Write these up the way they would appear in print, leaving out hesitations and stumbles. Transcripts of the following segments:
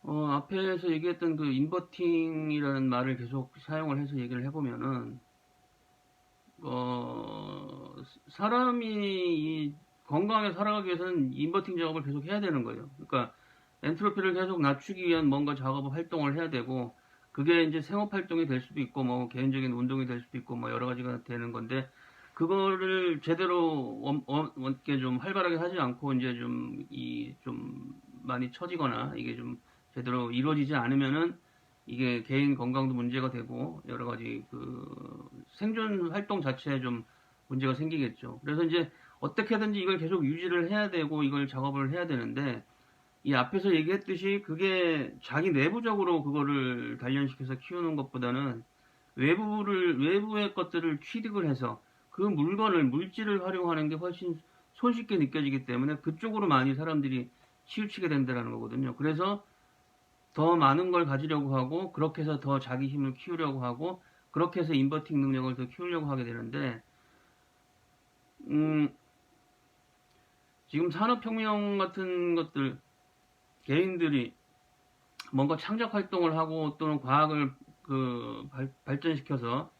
앞에서 얘기했던 그 인버팅이라는 말을 계속 사용을 해서 얘기를 해보면은, 사람이 이 건강하게 살아가기 위해서는 인버팅 작업을 계속 해야 되는 거예요. 그러니까 엔트로피를 계속 낮추기 위한 뭔가 작업 활동을 해야 되고, 그게 이제 생업 활동이 될 수도 있고, 뭐 개인적인 운동이 될 수도 있고, 뭐 여러 가지가 되는 건데, 그거를 제대로 이렇게 좀 활발하게 하지 않고 이제 좀 많이 처지거나 이게 좀 제대로 이루어지지 않으면은 이게 개인 건강도 문제가 되고 여러 가지 그 생존 활동 자체에 좀 문제가 생기겠죠. 그래서 이제 어떻게든지 이걸 계속 유지를 해야 되고 이걸 작업을 해야 되는데 이 앞에서 얘기했듯이 그게 자기 내부적으로 그거를 단련시켜서 키우는 것보다는 외부의 것들을 취득을 해서 그 물질을 활용하는 게 훨씬 손쉽게 느껴지기 때문에 그쪽으로 많이 사람들이 치우치게 된다는 거거든요. 그래서 더 많은 걸 가지려고 하고 그렇게 해서 더 자기 힘을 키우려고 하고 그렇게 해서 인버팅 능력을 더 키우려고 하게 되는데 음, 지금 산업혁명 같은 것들 개인들이 뭔가 창작 활동을 하고 또는 과학을 발전시켜서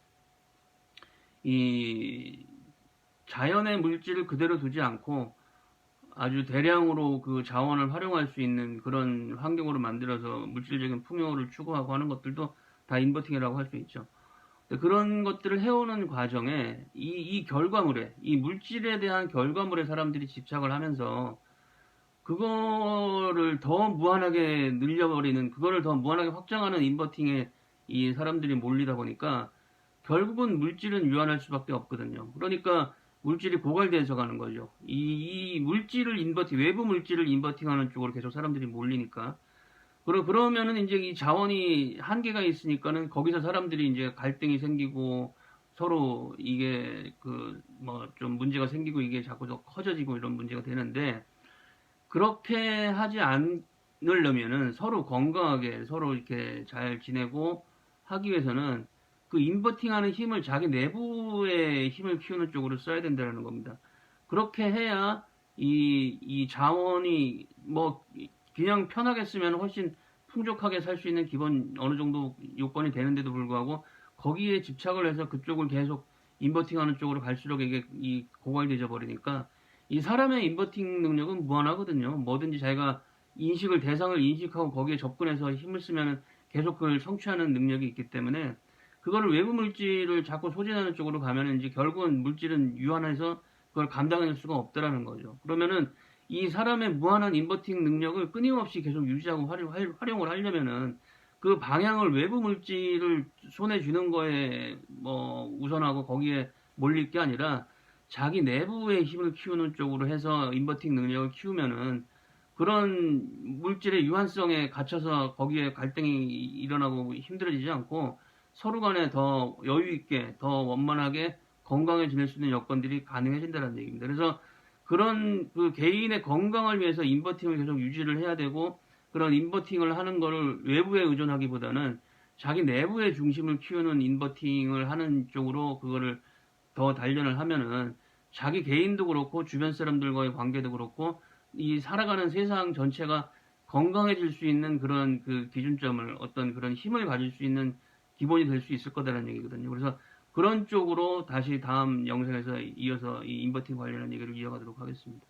이 자연의 물질을 그대로 두지 않고 아주 대량으로 그 자원을 활용할 수 있는 그런 환경으로 만들어서 물질적인 풍요를 추구하고 하는 것들도 다 인버팅이라고 할 수 있죠. 그런 것들을 해오는 과정에 이 물질에 대한 결과물에 사람들이 집착을 하면서 그거를 더 무한하게 늘려버리는, 그거를 더 무한하게 확장하는 인버팅에 이 사람들이 몰리다 보니까 결국은 물질은 유한할 수밖에 없거든요. 그러니까 물질이 고갈돼서 가는 거죠. 외부 물질을 인버팅하는 쪽으로 계속 사람들이 몰리니까. 그러면은 이제 이 자원이 한계가 있으니까는 거기서 사람들이 이제 갈등이 생기고 서로 이게 뭐 좀 문제가 생기고 이게 자꾸 더 커져지고 이런 문제가 되는데 그렇게 하지 않으려면은 서로 건강하게 서로 이렇게 잘 지내고 하기 위해서는 그 인버팅하는 힘을 자기 내부의 힘을 키우는 쪽으로 써야 된다는 겁니다. 그렇게 해야 이 자원이 뭐 그냥 편하게 쓰면 훨씬 풍족하게 살 수 있는 기본 어느 정도 요건이 되는데도 불구하고 거기에 집착을 해서 그쪽을 계속 인버팅하는 쪽으로 갈수록 이게 이 고갈되져 버리니까 이 사람의 인버팅 능력은 무한하거든요. 뭐든지 자기가 대상을 인식하고 거기에 접근해서 힘을 쓰면 계속 그걸 성취하는 능력이 있기 때문에 그거를 외부 물질을 자꾸 소진하는 쪽으로 가면은 이제 결국은 물질은 유한해서 그걸 감당할 수가 없다라는 거죠. 그러면은 이 사람의 무한한 인버팅 능력을 끊임없이 계속 유지하고 활용을 하려면은 그 방향을 외부 물질을 손에 쥐는 거에 뭐 우선하고 거기에 몰릴 게 아니라 자기 내부의 힘을 키우는 쪽으로 해서 인버팅 능력을 키우면은 그런 물질의 유한성에 갇혀서 거기에 갈등이 일어나고 힘들어지지 않고 서로 간에 더 여유 있게 더 원만하게 건강해 지낼 수 있는 여건들이 가능해진다는 얘기입니다. 그래서 그런 그 개인의 건강을 위해서 인버팅을 계속 유지를 해야 되고 그런 인버팅을 하는 거를 외부에 의존하기보다는 자기 내부의 중심을 키우는 인버팅을 하는 쪽으로 그거를 더 단련을 하면은 자기 개인도 그렇고 주변 사람들과의 관계도 그렇고 이 살아가는 세상 전체가 건강해질 수 있는 그런 그 기준점을 어떤 그런 힘을 가질 수 있는 기본이 될 수 있을 거다라는 얘기거든요. 그래서 그런 쪽으로 다시 다음 영상에서 이어서 이 인버팅 관련한 얘기를 이어가도록 하겠습니다.